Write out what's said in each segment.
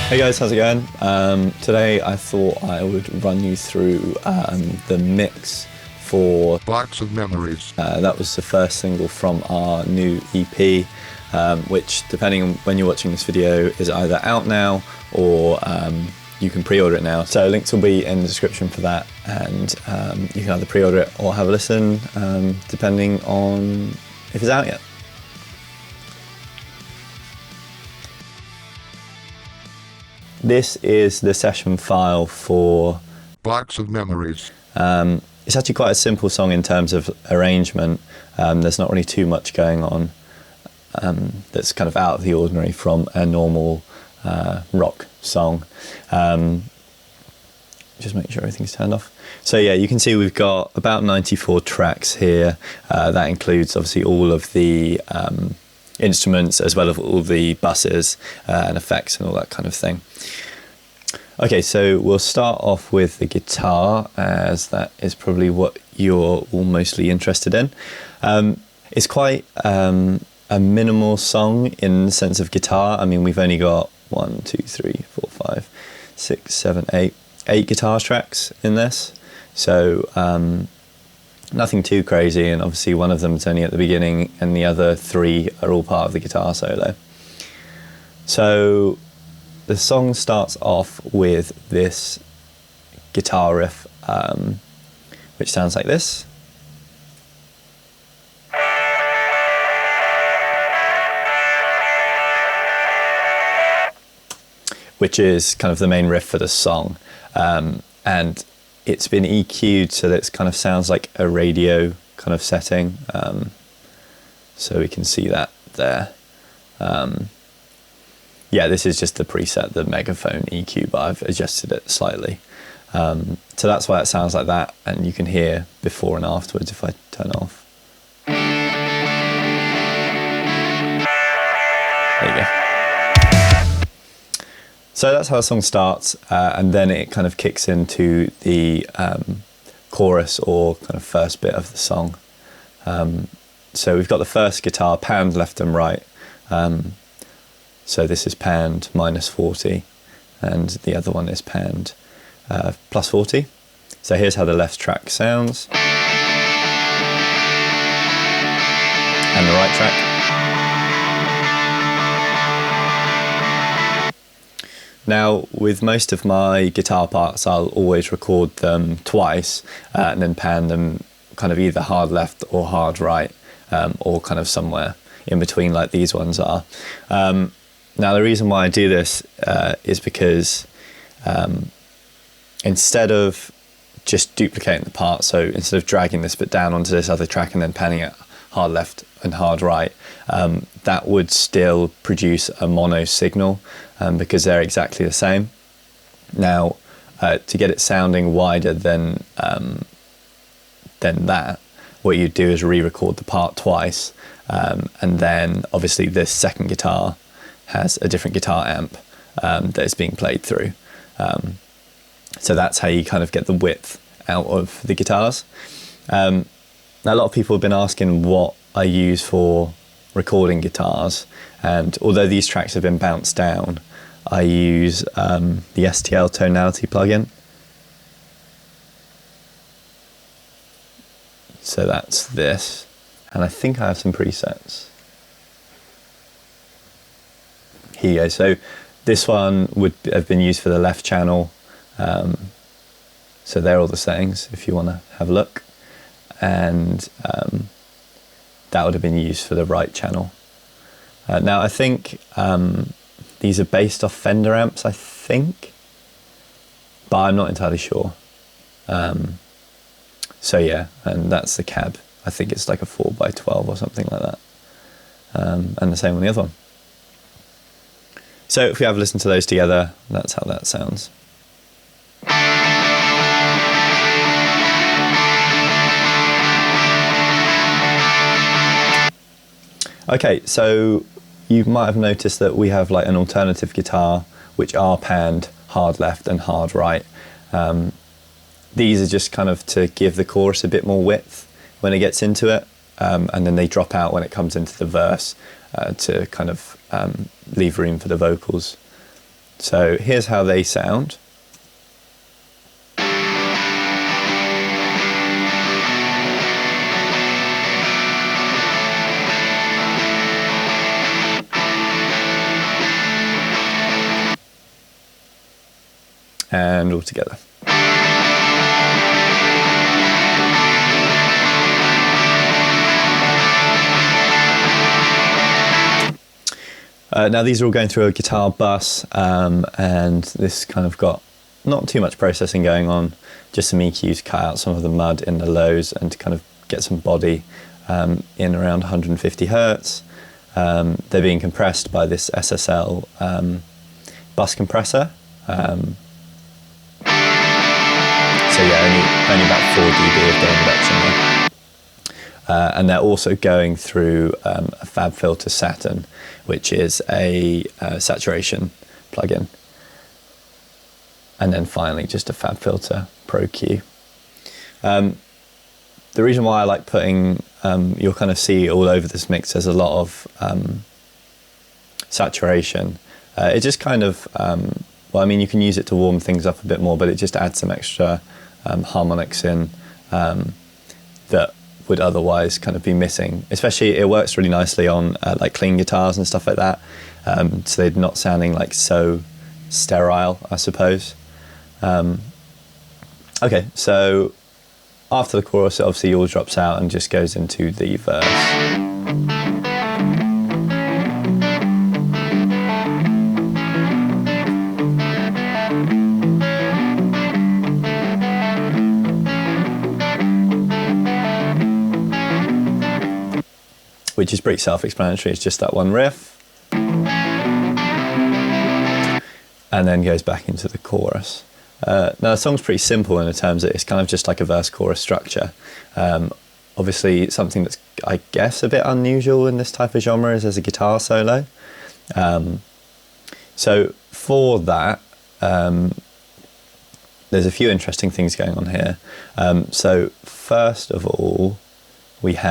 Hey guys, how's it going? Today I thought I would run you through the mix for Box of Memories. that was the first single from our new EP, which, depending on when you're watching this video, is either out now or you can pre-order it now. So links will be in the description for that, and you can either pre-order it or have a listen, depending on if it's out yet. This is the session file for Box of Memories. It's actually quite a simple song in terms of arrangement. There's not really too much going on that's kind of out of the ordinary from a normal rock song. Just make sure everything's turned off. So yeah, you can see we've got about 94 tracks here. That includes obviously all of the instruments as well as all the buses and effects and all that kind of thing. Okay, so we'll start off with the guitar, as that is probably what you're all mostly interested in. It's quite a minimal song in the sense of guitar. I mean, we've only got 1, 2, 3, 4, 5, 6, 7, 8 guitar tracks in this. So nothing too crazy, and obviously one of them is only at the beginning and the other 3 are all part of the guitar solo. So the song starts off with this guitar riff, which sounds like this. Which is kind of the main riff for the song. And it's been EQ'd so that it kind of sounds like a radio kind of setting. So we can see that there. Yeah, this is just the preset, the megaphone EQ, but I've adjusted it slightly. So that's why it sounds like that, and you can hear before and afterwards if I turn it off. There you go. So that's how the song starts, and then it kind of kicks into the chorus, or kind of first bit of the song. So we've got the first guitar panned left and right. So this is panned -40, and the other one is panned +40. So here's how the left track sounds, and the right track. Now, with most of my guitar parts, I'll always record them twice and then pan them kind of either hard left or hard right, or kind of somewhere in between like these ones are. Now, the reason why I do this is because instead of just duplicating the part, so instead of dragging this bit down onto this other track and then panning it hard left and hard right, that would still produce a mono signal, because they're exactly the same. Now, to get it sounding wider than that, what you do is re-record the part twice, and then obviously this second guitar has a different guitar amp that is being played through. So that's how you kind of get the width out of the guitars. Now, a lot of people have been asking what I use for recording guitars, and although these tracks have been bounced down, I use the STL tonality plugin. So that's this, and I think I have some presets. Here you go. So this one would have been used for the left channel. So they're all the settings if you want to have a look. And that would have been used for the right channel. Now, I think these are based off Fender amps, I think, but I'm not entirely sure. So yeah, and that's the cab. I think it's like a 4x12 or something like that. And the same on the other one. So if we have a listen to those together, that's how that sounds. Okay, so you might have noticed that we have like an alternative guitar, which are panned hard left and hard right. These are just kind of to give the chorus a bit more width when it gets into it, and then they drop out when it comes into the verse to kind of leave room for the vocals. So here's how they sound. And all together. Now these are all going through a guitar bus, and this kind of got not too much processing going on, just some EQs to cut out some of the mud in the lows and to kind of get some body in around 150 hertz. They're being compressed by this SSL bus compressor. So yeah, only about 4 dB of gain reduction there. And they're also going through a Fab Filter Saturn, which is a saturation plugin. And then finally, just a Fab Filter Pro Q. The reason why I like putting, you'll kind of see all over this mix, there's a lot of saturation. It just kind of, well, I mean, you can use it to warm things up a bit more, but it just adds some extra harmonics in that would otherwise kind of be missing. Especially, it works really nicely on like clean guitars and stuff like that. So they're not sounding like so sterile, I suppose. Okay, so after the chorus, it obviously all drops out and just goes into the verse. Which is pretty self-explanatory, it's just that one riff. And then goes back into the chorus. Now the song's pretty simple in the terms that it's kind of just like a verse-chorus structure. Obviously something that's, I guess, a bit unusual in this type of genre is there's a guitar solo. So for that, there's a few interesting things going on here. So first of all, we've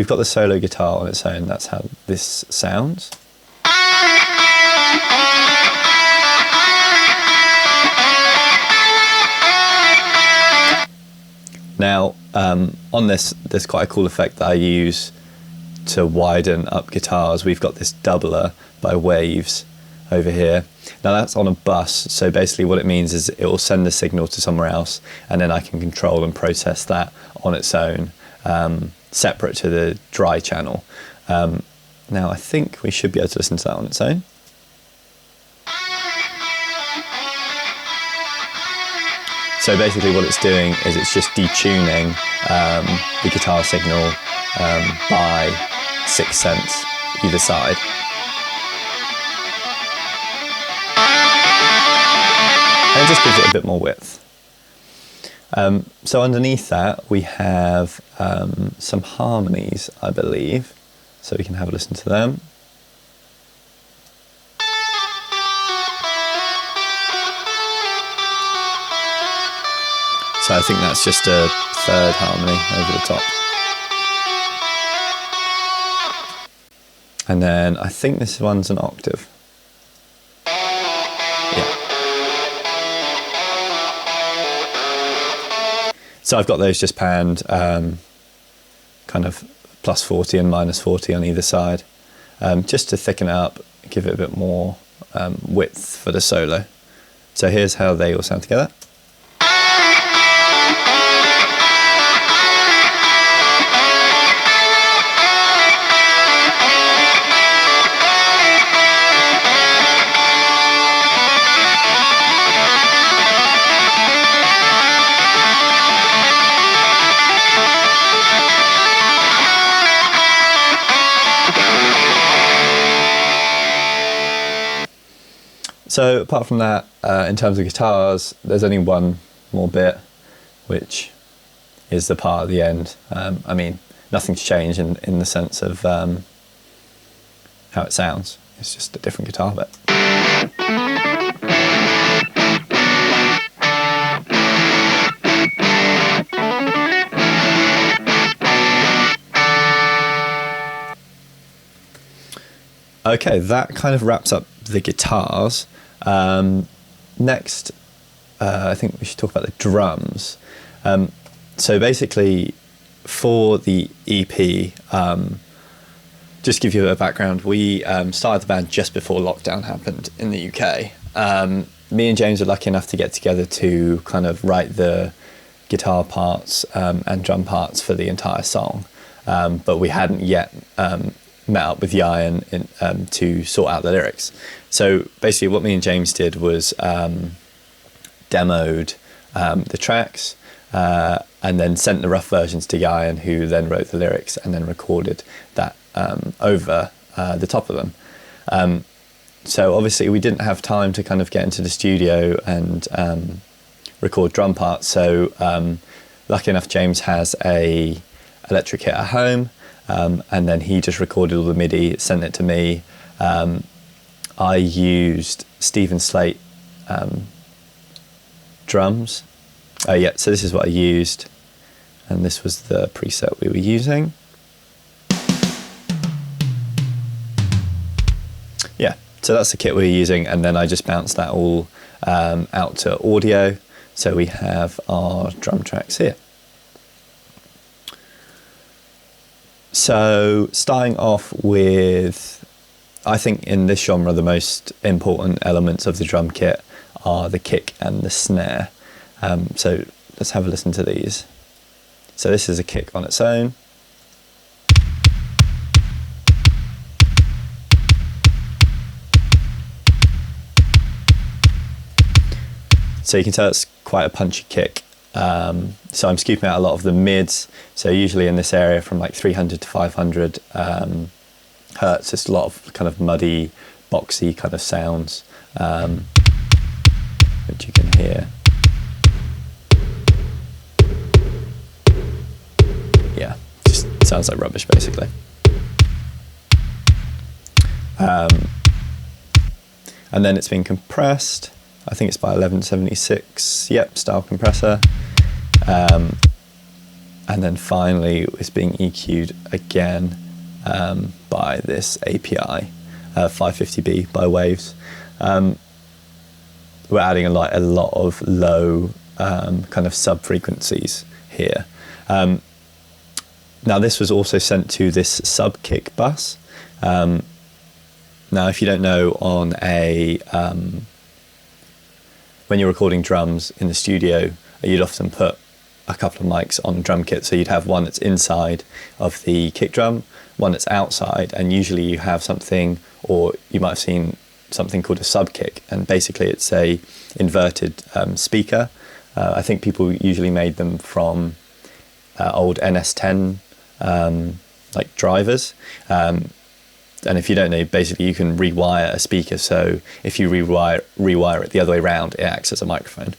got the solo guitar on its own, that's how this sounds. Now, on this, there's quite a cool effect that I use to widen up guitars. We've got this doubler by Waves over here. Now that's on a bus, so basically what it means is it will send the signal to somewhere else, and then I can control and process that on its own, separate to the dry channel. Now I think we should be able to listen to that on its own. So basically what it's doing is it's just detuning the guitar signal by 6 cents either side. And it just gives it a bit more width. So underneath that we have some harmonies, I believe, so we can have a listen to them. So I think that's just a third harmony over the top. And then I think this one's an octave. Yeah. So I've got those just panned, kind of plus 40 and minus 40 on either side, just to thicken it up, give it a bit more width for the solo. So here's how they all sound together. So apart from that, in terms of guitars, there's only one more bit, which is the part at the end. I mean, nothing's changed in the sense of how it sounds. It's just a different guitar bit. Okay, that kind of wraps up the guitars. Next, I think we should talk about the drums. So basically, for the EP, just give you a bit of background, we started the band just before lockdown happened in the UK. Me and James were lucky enough to get together to kind of write the guitar parts and drum parts for the entire song, but we hadn't yet met up with Ian to sort out the lyrics. So basically what me and James did was demoed the tracks and then sent the rough versions to Ian, who then wrote the lyrics and then recorded that over the top of them. So obviously we didn't have time to kind of get into the studio and record drum parts. So lucky enough, James has a electric kit at home, and then he just recorded all the MIDI, sent it to me. I used Stephen Slate drums. So this is what I used, and this was the preset we were using. Yeah, so that's the kit we were using, and then I just bounced that all out to audio. So we have our drum tracks here. So starting off with, I think in this genre, the most important elements of the drum kit are the kick and the snare. So let's have a listen to these. So this is a kick on its own. So you can tell it's quite a punchy kick. So I'm scooping out a lot of the mids. So usually in this area from like 300 to 500 hertz, it's a lot of kind of muddy, boxy kind of sounds, which you can hear. Yeah, just sounds like rubbish basically. And then it's been compressed. I think it's by 1176, yep, style compressor. And then finally it's being EQ'd again by this API, 550B by Waves. We're adding a lot of low kind of sub-frequencies here. Now this was also sent to this sub-kick bus. Now if you don't know, on a when you're recording drums in the studio, you'd often put a couple of mics on the drum kit. So you'd have one that's inside of the kick drum, one that's outside, and usually you have something, or you might have seen something called a sub kick, and basically it's a inverted speaker. I think people usually made them from old NS10 like drivers. And if you don't know, basically you can rewire a speaker. So if you rewire it the other way around, it acts as a microphone.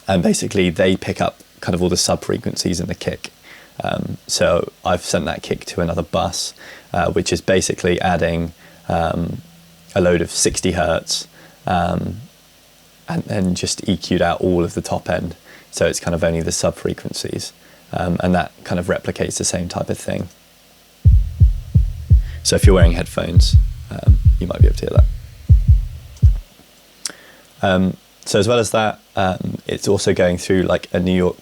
And basically they pick up kind of all the sub-frequencies in the kick. So I've sent that kick to another bus, which is basically adding a load of 60 hertz and then just EQ'd out all of the top end. So it's kind of only the sub-frequencies. And that kind of replicates the same type of thing. So if you're wearing headphones, you might be able to hear that. So as well as that, it's also going through like a New York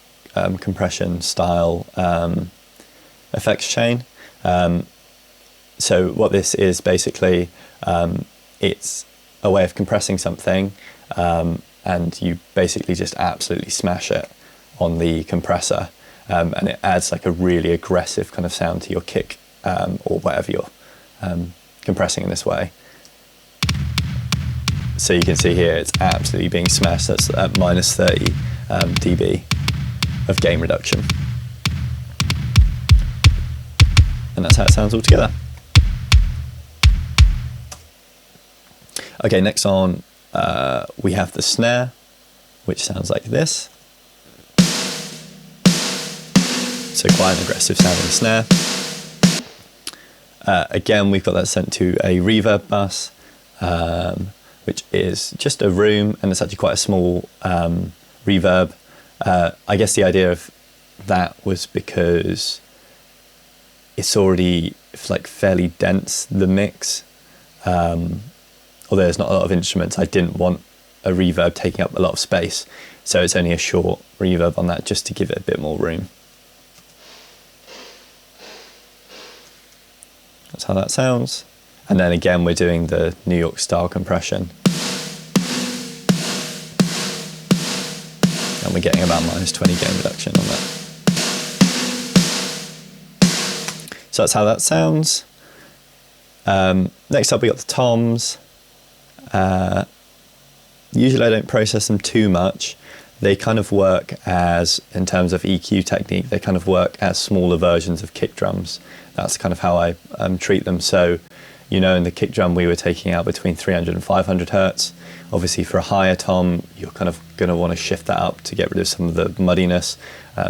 compression style effects chain. So what this is basically, it's a way of compressing something, and you basically just absolutely smash it on the compressor, and it adds like a really aggressive kind of sound to your kick or whatever you're compressing in this way. So you can see here it's absolutely being smashed. That's at minus 30 dB of gain reduction. And that's how it sounds all together. Okay, next on we have the snare, which sounds like this. So quite an aggressive sounding snare. Again, we've got that sent to a reverb bus, which is just a room, and it's actually quite a small reverb. I guess the idea of that was because it's already like fairly dense, the mix, although there's not a lot of instruments, I didn't want a reverb taking up a lot of space. So it's only a short reverb on that just to give it a bit more room. That's how that sounds. And then again, we're doing the New York style compression. And we're getting about -20 gain reduction on that. So that's how that sounds. Next up, we got the toms. Usually I don't process them too much. They kind of work as, in terms of EQ technique, they kind of work as smaller versions of kick drums. That's kind of how I treat them. So, you know, in the kick drum, we were taking out between 300 and 500 hertz. Obviously, for a higher tom, you're kind of going to want to shift that up to get rid of some of the muddiness.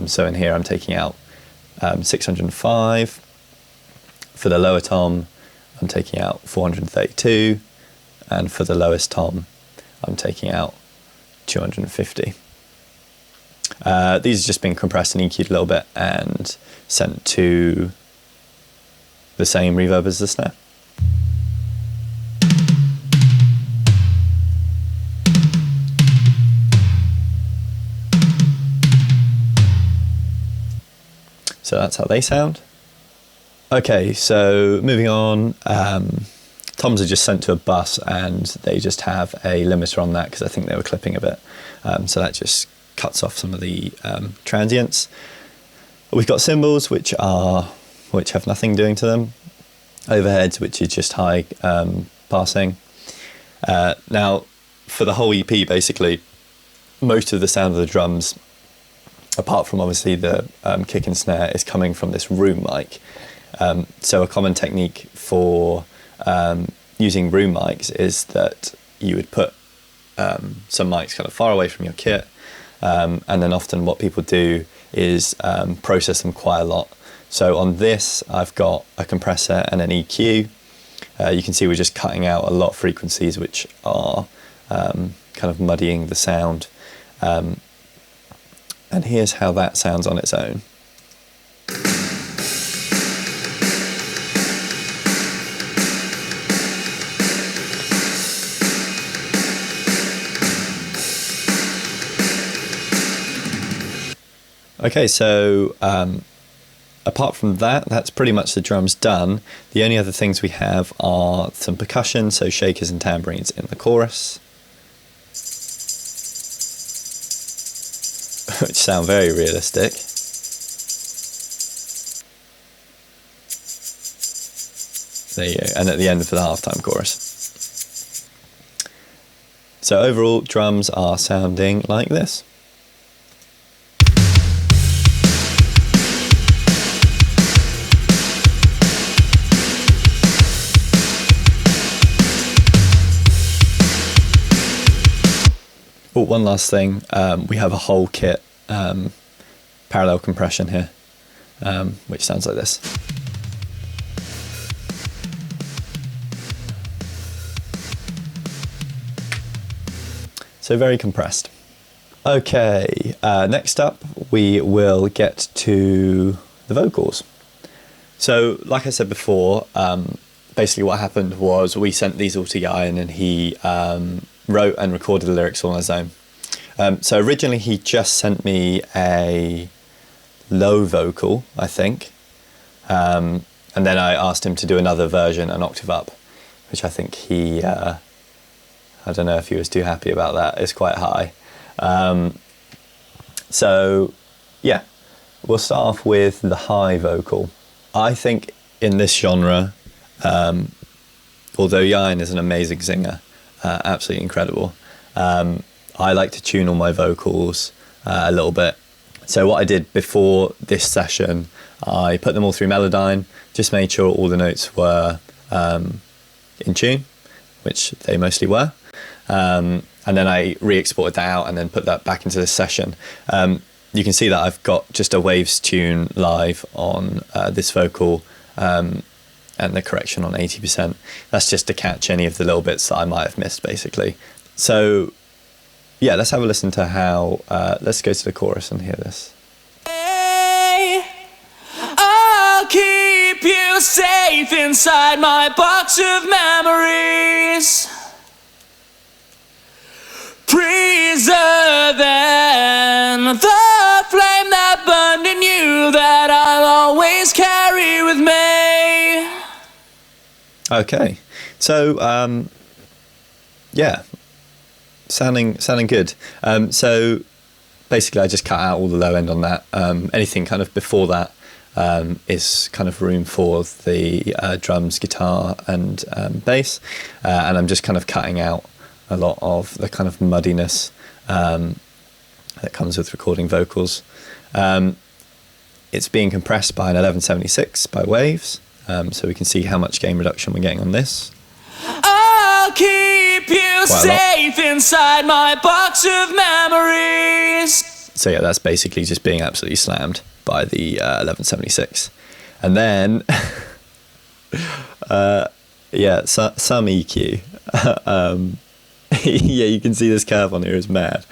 So in here, I'm taking out 605. For the lower tom, I'm taking out 432. And for the lowest tom, I'm taking out 250. These have just been compressed and EQ'd a little bit and sent to the same reverb as the snare. So that's how they sound. Okay, so moving on. Toms are just sent to a bus and they just have a limiter on that because I think they were clipping a bit. So that just cuts off some of the transients. We've got cymbals which have nothing doing to them. Overheads, which is just high passing. Now, for the whole EP, basically, most of the sound of the drums, apart from obviously the kick and snare, is coming from this room mic. So a common technique for using room mics is that you would put some mics kind of far away from your kit, and then often what people do is process them quite a lot. So on this, I've got a compressor and an EQ. You can see we're just cutting out a lot of frequencies which are kind of muddying the sound. And here's how that sounds on its own. Okay, so apart from that, that's pretty much the drums done. The only other things we have are some percussion, so shakers and tambourines in the chorus, which sound very realistic. There you go, and at the end for the halftime chorus. So overall, drums are sounding like this. Oh, one last thing, we have a whole kit parallel compression here, which sounds like this. So very compressed. Okay, next up we will get to the vocals. So like I said before, basically what happened was we sent these all to Ian and he wrote and recorded the lyrics all on his own. So originally he just sent me a low vocal, I think, and then I asked him to do another version, an octave up, which I think he, I don't know if he was too happy about that. It's quite high. So yeah, we'll start off with the high vocal. I think in this genre, although Ian is an amazing singer, absolutely incredible, I like to tune all my vocals a little bit. So what I did before this session, I put them all through Melodyne, just made sure all the notes were in tune, which they mostly were, and then I re-exported that out and then put that back into the session. You can see that I've got just a waves tune live on this vocal, and the correction on 80%. That's just to catch any of the little bits that I might have missed, basically. So yeah, let's have a listen to how, let's go to the chorus and hear this. Hey, I'll keep you safe inside my box of memories. preserving the flame that burned in you that I'll always carry with me. Okay, so yeah, sounding good. So basically, I just cut out all the low end on that. Anything kind of before that is kind of room for the drums, guitar, and bass, and I'm just kind of cutting out a lot of the kind of muddiness that comes with recording vocals. It's being compressed by an 1176 by Waves, so we can see how much gain reduction we're getting on this. I'll keep you Quite a lot. safe inside my box of memories. So yeah, that's basically just being absolutely slammed by the 1176. And then, yeah, some EQ. Yeah, you can see this curve on here is mad.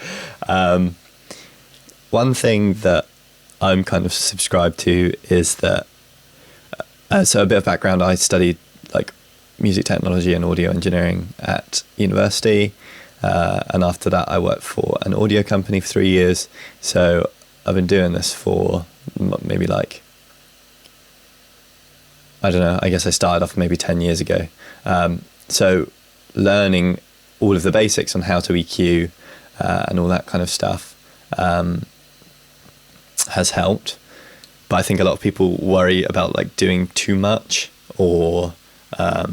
One thing that I'm kind of subscribed to is that, so a bit of background, I studied like music technology and audio engineering at university. And after that, I worked for an audio company for 3 years. So I've been doing this for maybe like, I don't know, I guess I started off maybe 10 years ago. So learning all of the basics on how to EQ and all that kind of stuff has helped. But I think a lot of people worry about like doing too much, or a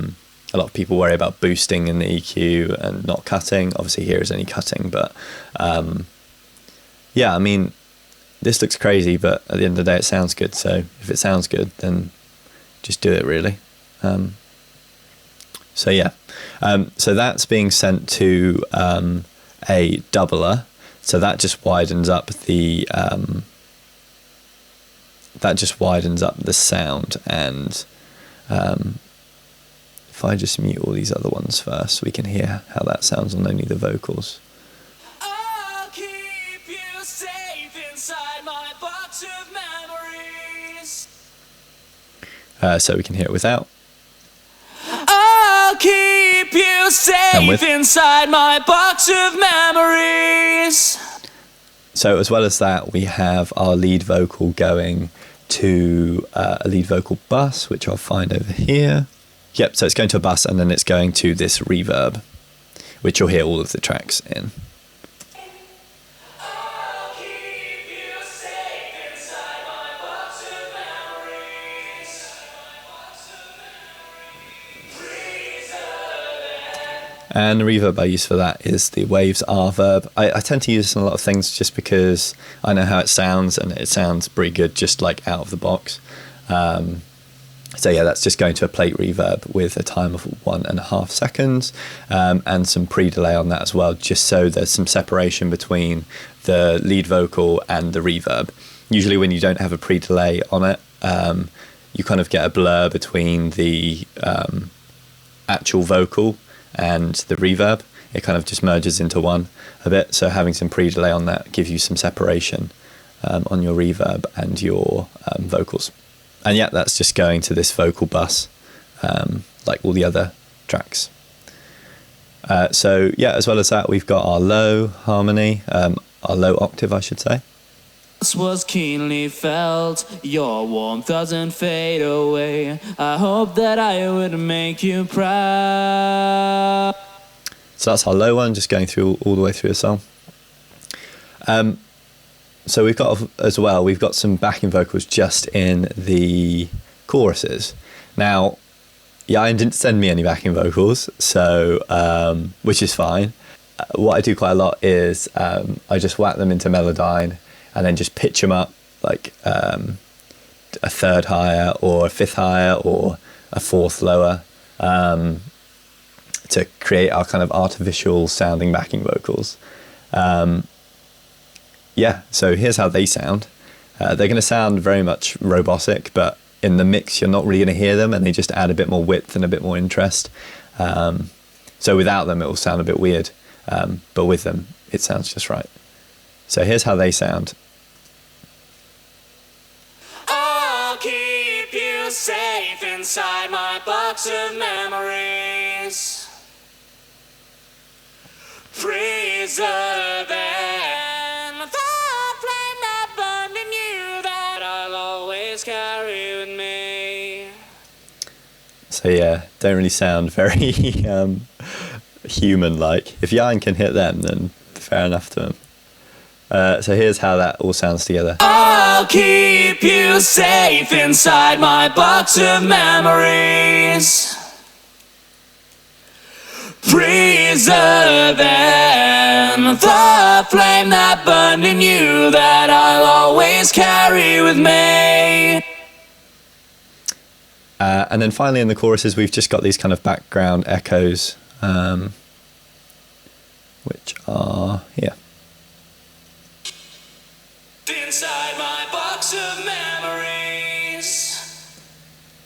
lot of people worry about boosting in the EQ and not cutting. Obviously here is only cutting, but yeah, I mean, this looks crazy, but at the end of the day it sounds good. So if it sounds good, then just do it, really. So yeah, so that's being sent to a doubler, so that just widens up the sound. And if I just mute all these other ones first, we can hear how that sounds on only the vocals. I'll keep you safe inside my box of memories. So we can hear it without. I'll keep you And safe with. inside my box of memories. So as well as that, we have our lead vocal going to a lead vocal bus, which I'll find over here. Yep, so it's going to a bus and then it's going to this reverb, which you'll hear all of the tracks in. I'll keep you safe inside my box of memories. And the reverb I use for that is the Waves R verb. I tend to use this in a lot of things just because I know how it sounds, and it sounds pretty good just like out of the box. So yeah, that's just going to a plate reverb with a time of 1.5 seconds, and some pre-delay on that as well, just so there's some separation between the lead vocal and the reverb. Usually when you don't have a pre-delay on it, you kind of get a blur between the actual vocal and the reverb. It kind of just merges into one a bit, so having some pre-delay on that gives you some separation on your reverb and your vocals. And yeah, that's just going to this vocal bus, like all the other tracks. So yeah, as well as that, we've got our low harmony, our low octave, I should say. This was keenly felt, your warmth doesn't fade away. I hope that I would make you proud. So that's our low one, just going through all the way through the song. So we've got, as well, we've got some backing vocals just in the choruses. Now, Ian didn't send me any backing vocals, so which is fine. What I do quite a lot is I just whack them into Melodyne and then just pitch them up like a third higher or a fifth higher or a fourth lower to create our kind of artificial sounding backing vocals. Yeah, so here's how they sound. They're going to sound very much robotic, but in the mix you're not really going to hear them, and they just add a bit more width and a bit more interest. So without them it will sound a bit weird, but with them it sounds just right. So here's how they sound. I'll keep you safe inside my box of memories. Preserve So yeah, don't really sound very human-like. If Jan can hit them, then fair enough to him. So here's how that all sounds together. I'll keep you safe inside my box of memories, preserving the flame that burned in you that I'll always carry with me. And then finally in the choruses, we've just got these kind of background echoes, which are here. Inside my box of memories.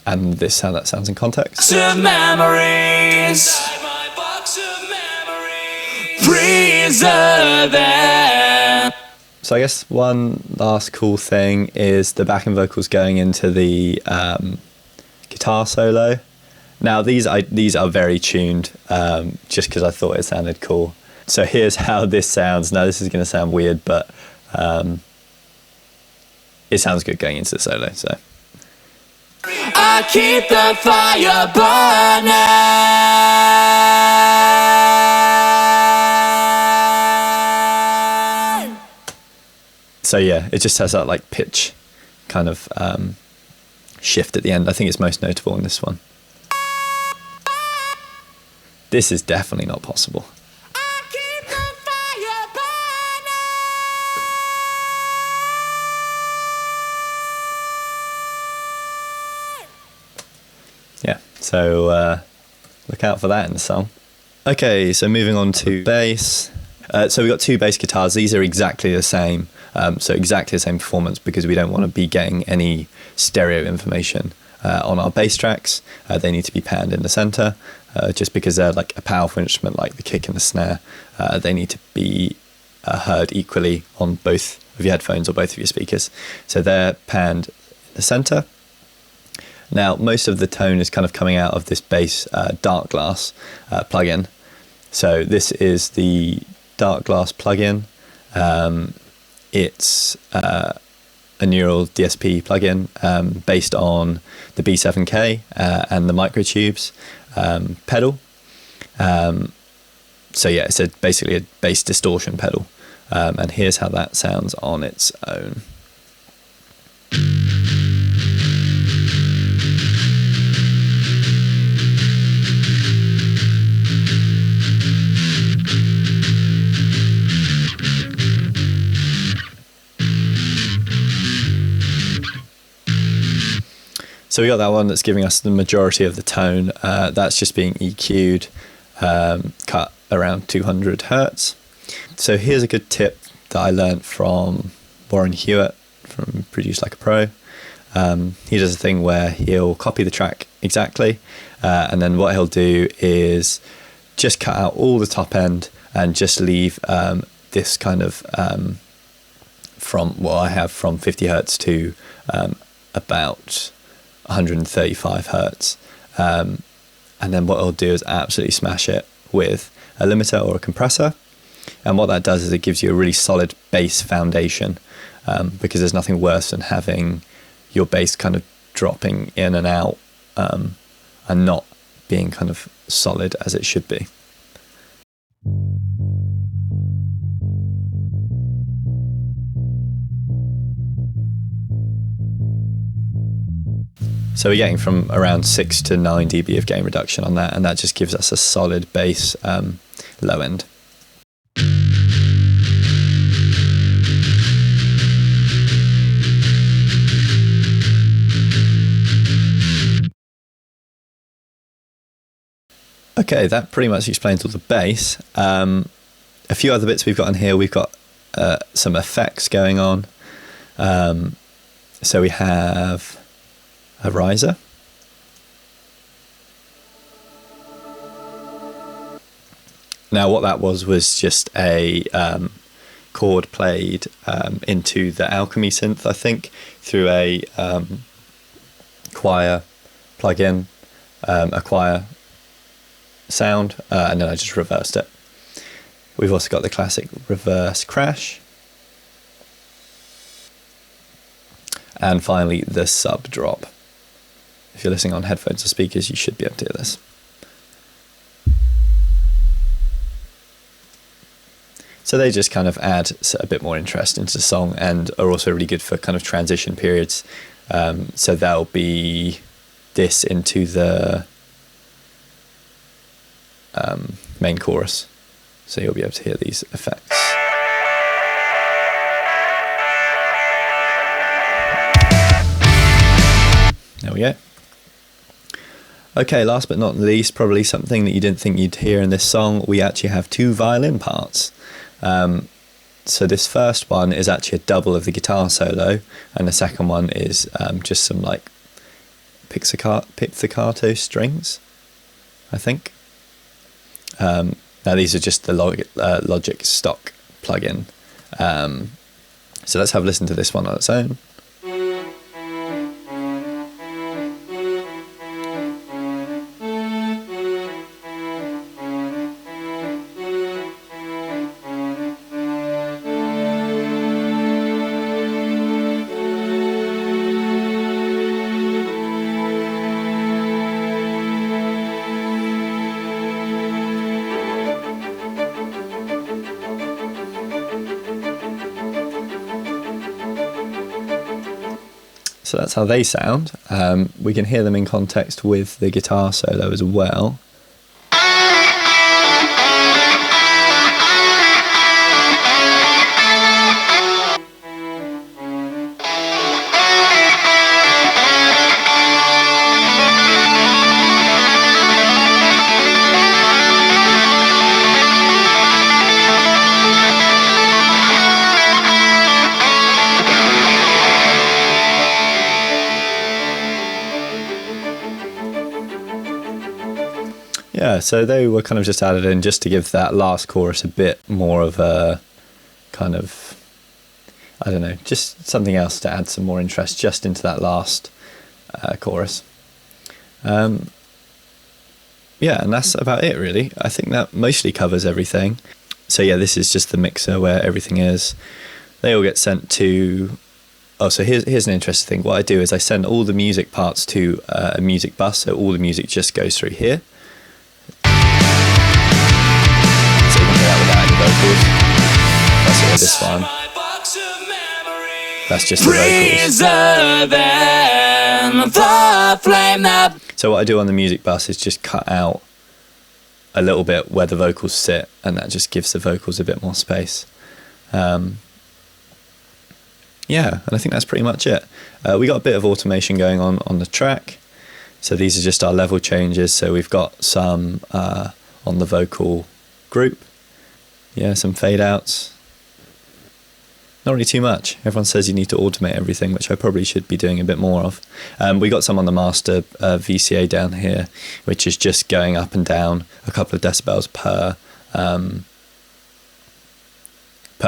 And this is how that sounds in context. Box of memories. Inside my box of memories. Preserving. So I guess one last cool thing is the backing vocals going into the guitar solo. Now these are very tuned, just because I thought it sounded cool. So here's how this sounds. Now this is going to sound weird, but it sounds good going into the solo. So I keep the fire burning. So yeah, it just has that like pitch kind of shift at the end. I think it's most notable in this one. This is definitely not possible. I keep the fire burning. Yeah, so look out for that in the song. Okay, so moving on to bass. So we've got two bass guitars. These are exactly the same. So exactly the same performance, because we don't want to be getting any stereo information on our bass tracks. They need to be panned in the center, just because they're like a powerful instrument like the kick and the snare. They need to be heard equally on both of your headphones or both of your speakers. So they're panned in the center. Now, most of the tone is kind of coming out of this bass dark glass plugin. So this is the dark glass plugin. It's a neural DSP plugin based on the B7K and the microtubes pedal. So yeah, it's basically a bass distortion pedal. And here's how that sounds on its own. So we got that one that's giving us the majority of the tone. That's just being EQ'd, cut around 200 hertz. So here's a good tip that I learned from Warren Hewitt from Produce Like a Pro. He does a thing where he'll copy the track exactly, and then what he'll do is just cut out all the top end and just leave this kind of from what I have from 50 hertz to about 135 hertz, and then what I'll do is absolutely smash it with a limiter or a compressor. And what that does is it gives you a really solid bass foundation, because there's nothing worse than having your bass kind of dropping in and out and not being kind of solid as it should be. So we're getting from around 6 to 9 dB of gain reduction on that, and that just gives us a solid bass low end. Okay, that pretty much explains all the bass. A few other bits we've got in here. We've got some effects going on. So we have a riser. Now what that was just a chord played into the Alchemy synth, I think, through a choir plugin, a choir sound, and then I just reversed it. We've also got the classic reverse crash. And finally the sub drop. if you're listening on headphones or speakers, you should be able to hear this. So they just kind of add a bit more interest into the song and are also really good for kind of transition periods. So there'll be this into the main chorus. So you'll be able to hear these effects. There we go. Okay, last but not least, probably something that you didn't think you'd hear in this song, we actually have 2 violin parts. So this first one is actually a double of the guitar solo, and the second one is just some like pizzicato strings, I think. Now these are just the Logic stock plugin. So let's have a listen to this one on its own. So that's how they sound. We can hear them in context with the guitar solo as well. Yeah, so they were kind of just added in just to give that last chorus a bit more of a kind of, I don't know, just something else to add some more interest just into that last chorus. Yeah, and that's about it really. I think that mostly covers everything. So yeah, this is just the mixer where everything is. They all get sent to... Oh, so here's an interesting thing. What I do is I send all the music parts to a music bus, so all the music just goes through here. Vocals. That's all this one. That's just the vocals. So what I do on the music bus is just cut out a little bit where the vocals sit, and that just gives the vocals a bit more space. Yeah, and I think that's pretty much it. We got a bit of automation going on the track. So these are just our level changes. So we've got some on the vocal group. Yeah, some fade outs. Not really too much. Everyone says you need to automate everything, which I probably should be doing a bit more of. We got some on the master VCA down here, which is just going up and down a couple of decibels per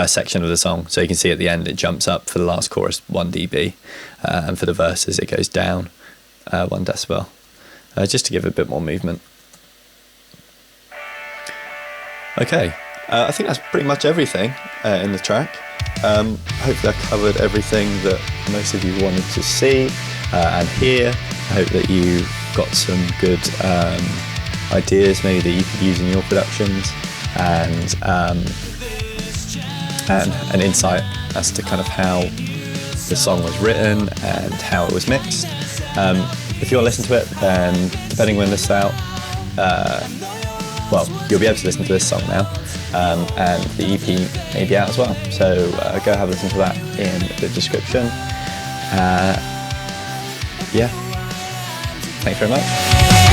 section of the song. So you can see at the end it jumps up for the last chorus 1 dB, and for the verses it goes down 1 decibel, just to give it a bit more movement. Okay. I think that's pretty much everything in the track. Hopefully I covered everything that most of you wanted to see and hear. I hope that you got some good ideas maybe that you could use in your productions, and an insight as to kind of how the song was written and how it was mixed. If you want to listen to it, then depending when this is out, well, you'll be able to listen to this song now. And the EP may be out as well, so go have a listen to that in the description. Yeah, thanks very much.